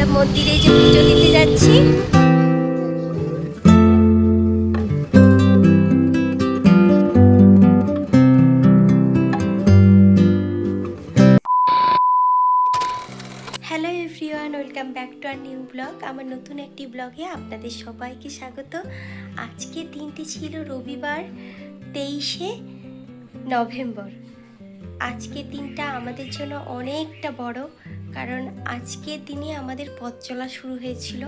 আমরা মন্দিরে যে পুজো দিতে যাচ্ছি। Hello everyone, welcome back to our new blog. আমার নতুন একটি ব্লগে আপনাদের সবাইকে স্বাগত। আজকের দিনটি ছিল রবিবার 23শে নভেম্বর। আজকের দিনটা আমাদের জন্য অনেকটা বড়, কারণ আজকের দিনে আমাদের পথ চলা শুরু হয়েছিল।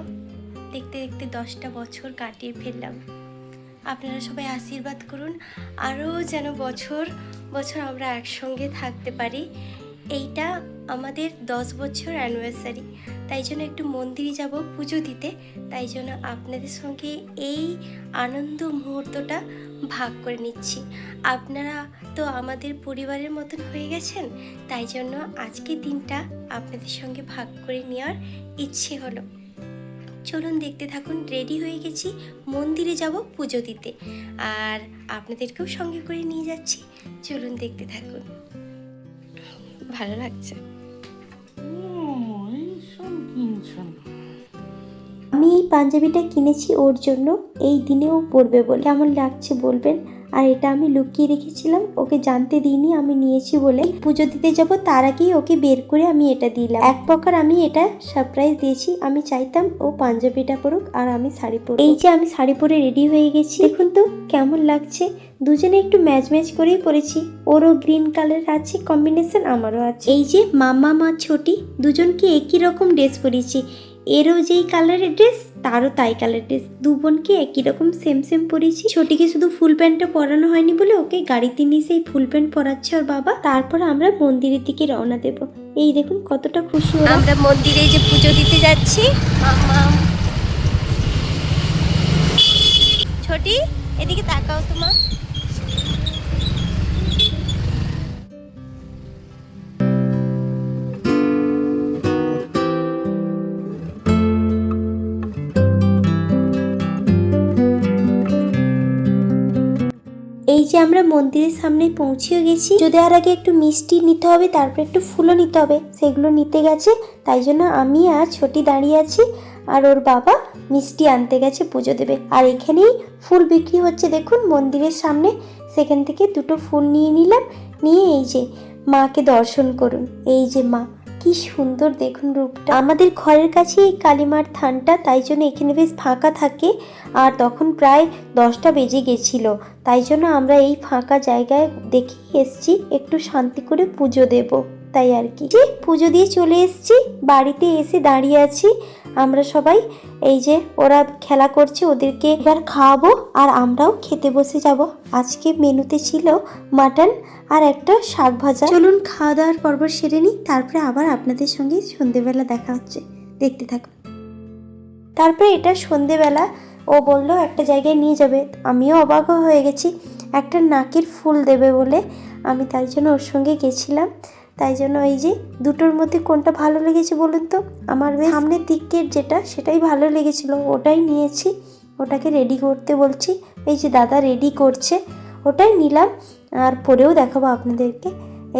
দেখতে দেখতে 10টা বছর কাটিয়ে ফেললাম। আপনারা সবাই আশীর্বাদ করুন, আরও যেন বছর বছর আমরা একসঙ্গে থাকতে পারি। এইটা আমাদের 10 বছর অ্যানিভার্সারি, তাই জন্য একটু মন্দিরে যাব পুজো দিতে। তাই জন্য আপনাদের সঙ্গে এই আনন্দ মুহূর্তটা ভাগ করে নিচ্ছি। আপনারা তো আমাদের পরিবারের মতন হয়ে গেছেন, তাই জন্য আজকের দিনটা আপনাদের সঙ্গে ভাগ করে নেওয়ার ইচ্ছে হলো। চলুন দেখতে থাকুন। রেডি হয়ে গেছি, মন্দিরে যাব পুজো দিতে, আর আপনাদেরকেও সঙ্গে করে নিয়ে যাচ্ছি। চলুন দেখতে থাকুন। ভালো লাগছে। আমি এই পাঞ্জাবিটা কিনেছি ওর জন্য, এই দিনেও পরবে বলে। কেমন লাগছে বলবেন। আর এটা আমি লুকিয়ে রেখেছিলাম, ওকে জানতে দিইনি আমি নিয়েছি বলে। পুজো দিতে যাব তার আগেই ওকে বের করে আমি এটা দিলাম। এক প্রকার আমি এটা সারপ্রাইজ দিয়েছি। আমি চাইতাম ও পাঞ্জাবিটা পরুক আর আমি শাড়ি পরব। এই যে আমি শাড়ি পরে রেডি হয়ে গেছি, দেখুন তো কেমন লাগছে। দুজনে একটু ম্যাচ ম্যাচ করেই পরেছি। ওরও গ্রিন কালার আছে কম্বিনেশন, আমারও আছে। এই যে মামা মা ছোটি দুজনকে একই রকম ড্রেস পরিয়েছি। এরও যেই কালারের ড্রেস, তারও তাই কালার ড্রেস। দু বোনকে একই রকম সেম সেম পরিয়েছি। ছোটিকে শুধু ফুল প্যান্টটা পরানো হয়নি বলে ওকে গাড়িতে নিয়ে সেই ফুল প্যান্ট পরাচ্ছে ওর বাবা। তারপর আমরা মন্দিরের দিকে রওনা দেব। এই দেখুন কতটা খুশি ওরা। আমরা মন্দিরে যে পুজো দিতে যাচ্ছি। ছোটি এদিকে তাকাও তোমার। এই যে আমরা মন্দিরের সামনে পৌঁছেও গেছি। যদি আর আগে একটু মিষ্টি নিতে হবে, তারপর একটু ফুলও নিতে হবে, সেগুলো নিতে গেছে। তাই জন্য আমি আর ছোটি দাঁড়িয়ে আছি, আর ওর বাবা মিষ্টি আনতে গেছে পুজো দেবে। আর এখানেই ফুল বিক্রি হচ্ছে দেখুন মন্দিরের সামনে। সেখান থেকে দুটো ফুল নিয়ে নিলাম, নিয়ে এই যে মাকে দর্শন করুন। এই যে মা, কি সুন্দর দেখুন রূপটা। আমাদের ঘরের কাছে এই কালীমার থানটা, তাই জন্য এখানে বেশ ফাঁকা থাকে। আর তখন প্রায় 10টা বেজে গেছিল, তাই জন্য আমরা এই ফাঁকা জায়গায় দেখেই এসছি একটু শান্তি করে পুজো দেব, তাই আর কি। যে পুজো দিয়ে চলে এসছি, বাড়িতে এসে দাঁড়িয়ে আছি আমরা সবাই। এই যে ওরা খেলা করছে, ওদেরকে এবার খাওয়াবো আর আমরাও খেতে বসে যাব। আজকে মেনুতে ছিল মাটন আর একটা শাক ভাজা। চলুন খাওয়া দাওয়ার পর্ব সেরে নিই, তারপরে আবার আপনাদের সঙ্গে সন্ধেবেলা দেখা হচ্ছে। দেখতে থাকুন। তারপরে এটা সন্ধেবেলা ও বললো একটা জায়গায় নিয়ে যাবে। আমিও অবাক হয়ে গেছি, একটা নাকের ফুল দেবে বলে। আমি তাই জন্য ওর সঙ্গে গেছিলাম। তাই জন্য এই যে দুটোর মধ্যে কোনটা ভালো লেগেছে বলুন তো? আমার সামনের দিকের যেটা, সেটাই ভালো লেগেছিল, ওটাই নিয়েছি। ওটাকে রেডি করতে বলছি, এই যে দাদা রেডি করছে, ওটাই নিলাম। আর পরেও দেখাবো আপনাদেরকে।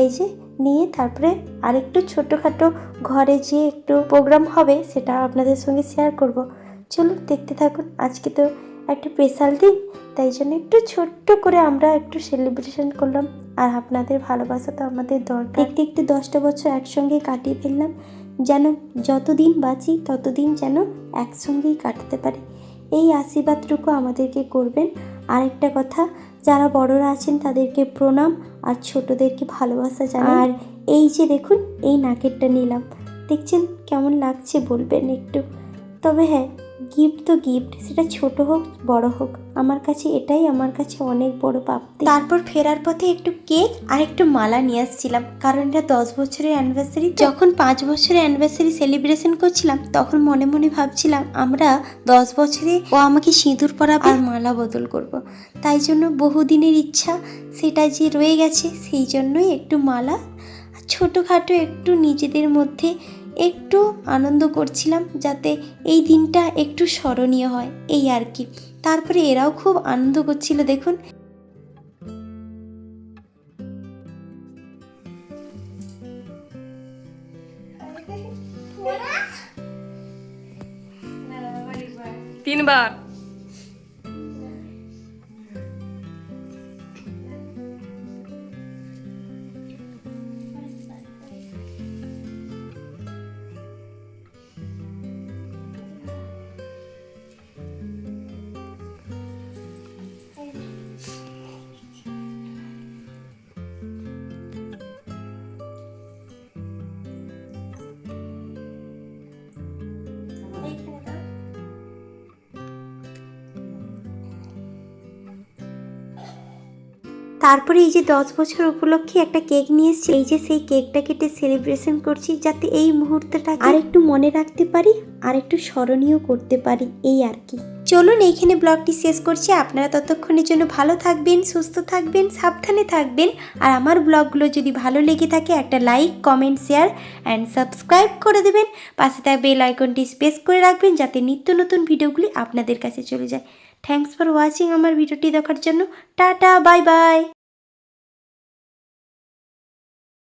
এই যে নিয়ে তারপরে আরেকটু ছোটোখাটো ঘরে যে একটু প্রোগ্রাম হবে, সেটা আপনাদের সঙ্গে শেয়ার করব। চলুন দেখতে থাকুন। আজকে তো একটা স্পেশাল দিন, তাই জন্য একটু ছোট্ট করে আমরা একটু সেলিব্রেশন করলাম। আর আপনাদের ভালোবাসা তো আমাদের দরকার। দেখতে একটু 10টা বছর একসঙ্গে কাটিয়ে ফেললাম। যেন যতদিন বাঁচি ততদিন যেন একসঙ্গেই কাটাতে পারি, এই আশীর্বাদটুকু আমাদেরকে করবেন। আরেকটা কথা, যারা বড়রা আছেন তাদেরকে প্রণাম, আর ছোটদেরকে ভালোবাসা জানাই। আর এই যে দেখুন এই নাকেরটা নিলাম, দেখছেন কেমন লাগছে বলবেন একটু। তবে হ্যাঁ, গিফট তো গিফট, সেটা ছোট হোক বড় হোক, আমার কাছে এটাই আমার কাছে অনেক বড় প্রাপ্তি। তারপর ফেরার পথে একটু কেক আর একটু মালা নিয়ে আসছিলাম, কারণ এটা 10 বছরের অ্যানিভার্সারি। যখন 5 বছরের অ্যানিভার্সারি সেলিব্রেশন করছিলাম, তখন মনে মনে ভাবছিলাম আমরা 10 বছরে ও আমাকে সিঁদুর পরাবে আর মালা বদল করব। তাই জন্য বহুদিনের ইচ্ছা সেটা যে রয়ে গেছে, সেই জন্যই একটু মালা, ছোটোখাটো একটু নিজেদের মধ্যে একটু আনন্দ করছিলাম, যাতে এই দিনটা একটু স্মরণীয় হয়, এই আর কি। তারপরে এরাও খুব আনন্দ করছিল দেখুন। 3 বার। তারপরে এই যে 10 বছর উপলক্ষে একটা কেক নিয়ে এসেছি, এই যে সেই কেকটা কেটে সেলিব্রেশন করছি, যাতে এই মুহূর্তটা আর একটু মনে রাখতে পারি আর একটু স্মরণীয় করতে পারি, এই আর কি। চলুন এইখানে ব্লগটি শেষ করছি। আপনারা ততক্ষণের জন্য ভালো থাকবেন, সুস্থ থাকবেন, সাবধানে থাকবেন। আর আমার ব্লগগুলো যদি ভালো লেগে থাকে একটা like, comment, share and subscribe করে দেবেন। পাশে থাকা বেল আইকনটি প্রেস করে রাখবেন যাতে নিত্য নতুন ভিডিওগুলি আপনাদের কাছে চলে যায়। থ্যাঙ্কস ফর ওয়াচিং আমার ভিডিওটি দেখার জন্য। Tata, bye bye.